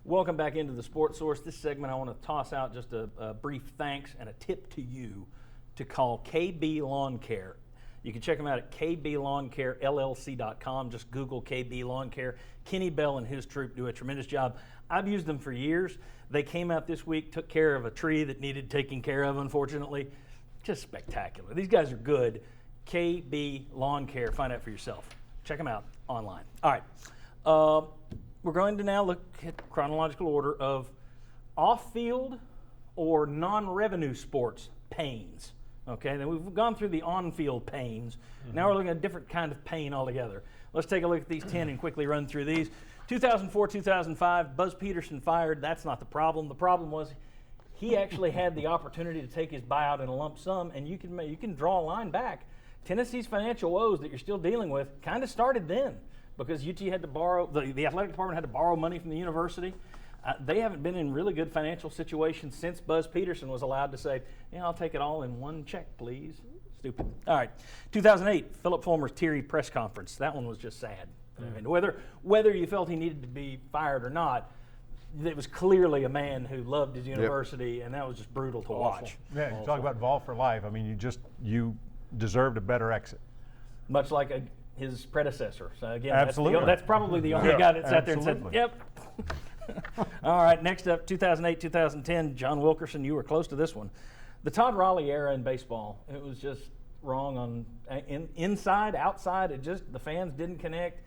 Welcome back into the Sports Source. This segment, I want to toss out just a brief thanks and a tip to you to call KB Lawn Care. You can check them out at kblawncarellc.com. Just Google KB Lawn Care. Kenny Bell and his troop do a tremendous job. I've used them for years. They came out this week, took care of a tree that needed taking care of, unfortunately. Just spectacular. These guys are good. KB Lawn Care. Find out for yourself. Check them out online. All right. We're going to now look at chronological order of off-field or non-revenue sports pains. Okay, then we've gone through the on-field pains. Mm-hmm. Now we're looking at a different kind of pain altogether. Let's take a look at these 10 and quickly run through these. 2004, 2005, Buzz Peterson fired. That's not the problem. The problem was he actually had the opportunity to take his buyout in a lump sum, and you can draw a line back. Tennessee's financial woes that you're still dealing with kind of started then, because UT had to borrow, the athletic department had to borrow money from the university. They haven't been in really good financial situations since Buzz Peterson was allowed to say, yeah, I'll take it all in one check, please. Stupid. All right. 2008, Philip Fulmer's teary press conference. That one was just sad. I mean, whether you felt he needed to be fired or not, it was clearly a man who loved his university, and that was just brutal to watch. Yeah, you talk about Vol for life. I mean, you deserved a better exit. Much like his predecessor. So again, absolutely. That's probably the only guy that sat there and said, yep. All right, next up, 2008, 2010, John Wilkerson, you were close to this one. The Todd Raleigh era in baseball, it was just wrong on inside, outside. The fans didn't connect.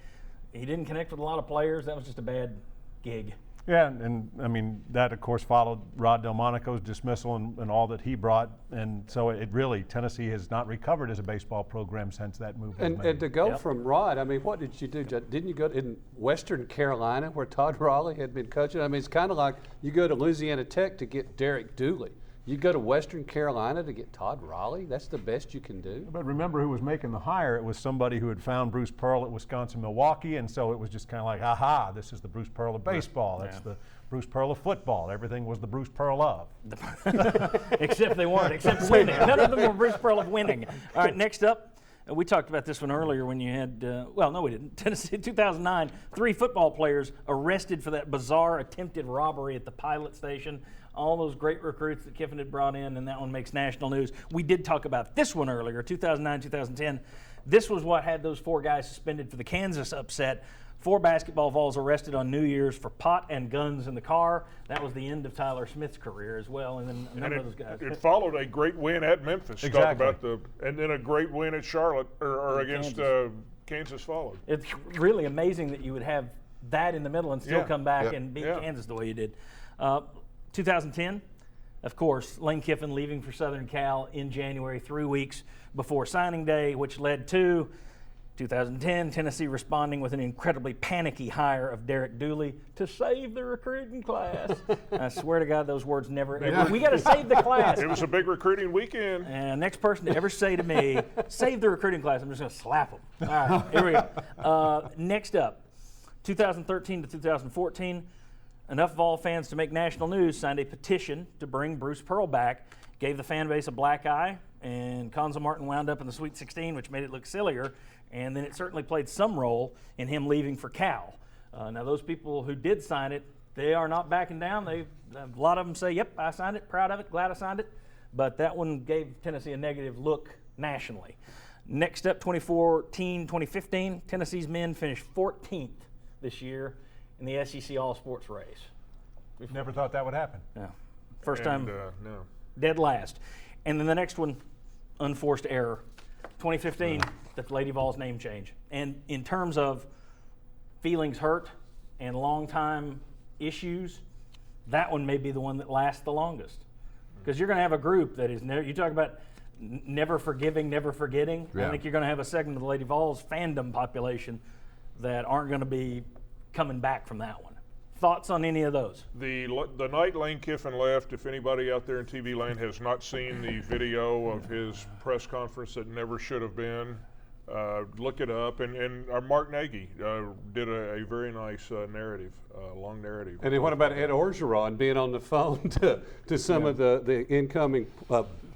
He didn't connect with a lot of players. That was just a bad gig. Yeah, and I mean, that of course followed Rod Delmonico's dismissal and all that he brought. And so it really, Tennessee has not recovered as a baseball program since that move was made. And to go from Rod, I mean, what did you do? Didn't you go in Western Carolina where Todd Raleigh had been coaching? I mean, it's kind of like you go to Louisiana Tech to get Derek Dooley. You go to Western Carolina to get Todd Raleigh? That's the best you can do? But remember who was making the hire. It was somebody who had found Bruce Pearl at Wisconsin-Milwaukee, and so it was just kind of like, aha, this is the Bruce Pearl of baseball. That's the Bruce Pearl of football. Everything was the Bruce Pearl of. Except they weren't, except winning. None of them were Bruce Pearl of winning. All right, next up. We talked about this one earlier when you had, well, no, we didn't. Tennessee, 2009, 3 football players arrested for that bizarre attempted robbery at the pilot station. All those great recruits that Kiffin had brought in, and that one makes national news. We did talk about this one earlier, 2009, 2010. This was what had those 4 guys suspended for the Kansas upset. 4 basketball Vols arrested on New Year's for pot and guns in the car. That was the end of Tyler Smith's career as well, and then a number of those guys. It followed a great win at Memphis. Exactly. Talk about and then a great win at Charlotte or against Kansas followed. It's really amazing that you would have that in the middle and still come back and beat Kansas the way you did. 2010, of course, Lane Kiffin leaving for Southern Cal in January, 3 weeks before signing day, which led to 2010, Tennessee responding with an incredibly panicky hire of Derek Dooley to save the recruiting class. I swear to God, those words never. We got to save the class. It was a big recruiting weekend. And next person to ever say to me, save the recruiting class, I'm just going to slap them. All right, here we go. Next up, 2013 to 2014, enough Vol fans to make national news signed a petition to bring Bruce Pearl back, gave the fan base a black eye, and Conzo Martin wound up in the Sweet 16, which made it look sillier. And then it certainly played some role in him leaving for Cal. Now, those people who did sign it, they are not backing down. A lot of them say, yep, I signed it, proud of it, glad I signed it. But that one gave Tennessee a negative look nationally. Next up, 2014, 2015, Tennessee's men finished 14th this year in the SEC All-Sports race. We've never thought that would happen. Yeah. First time, no. dead last. And then the next one, unforced error. 2015, the Lady Vols name change. And in terms of feelings hurt and long-time issues, that one may be the one that lasts the longest. Because you're going to have a group that is, you talk about never forgiving, never forgetting. I think you're going to have a segment of the Lady Vols fandom population that aren't going to be coming back from that one. Thoughts on any of those? The night Lane Kiffin left, if anybody out there in TV land has not seen the video of his press conference that never should have been, look it up. And Mark Nagy did a very nice narrative, long narrative. And then what about Ed Orgeron being on the phone to some of the incoming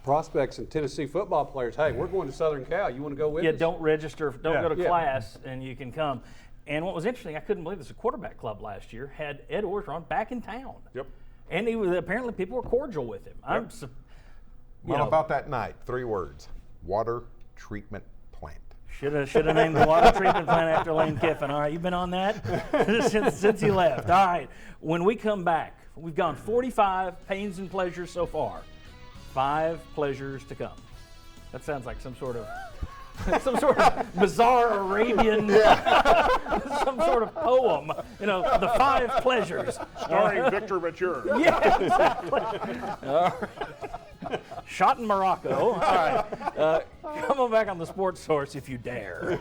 prospects and Tennessee football players? Hey, we're going to Southern Cal. You want to go with us? Don't register. Don't go to class, and you can come. And what was interesting, I couldn't believe this, the quarterback club last year had Ed Orgeron back in town. Yep. And he was, apparently people were cordial with him. Well, about that night, 3 words: water treatment plant. Should have named the water treatment plant after Lane Kiffin. All right, you've been on that since he left. All right, when we come back, we've gone 45 pains and pleasures so far. 5 pleasures to come. That sounds like some sort of bizarre Arabian, some sort of poem. You know, the 5 pleasures. Starring Victor Mature. Yeah, exactly. All right. Shot in Morocco. All right. Come on back on the Sports Source if you dare.